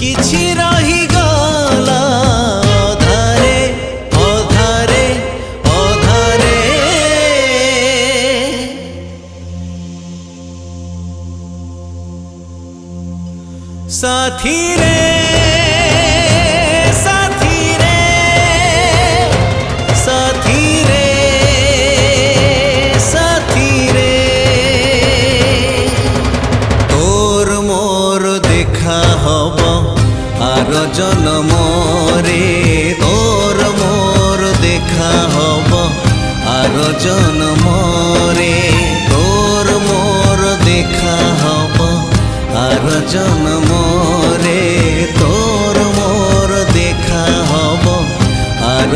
କିଛି ରହିଗଲା ଅଧାରେ ଅଧାରେ ଅଧାରେ। ସାଥୀ ରେ ସାଥୀ ରେ ସାଥୀ ରେ ସାଥୀ রে, তোর মোর দেখা হব আর জনমরে। তোর মোর দেখা হব আর জনমরে। তোর মোর দেখা হব আর জনমরে। তোর মোর দেখা হব আর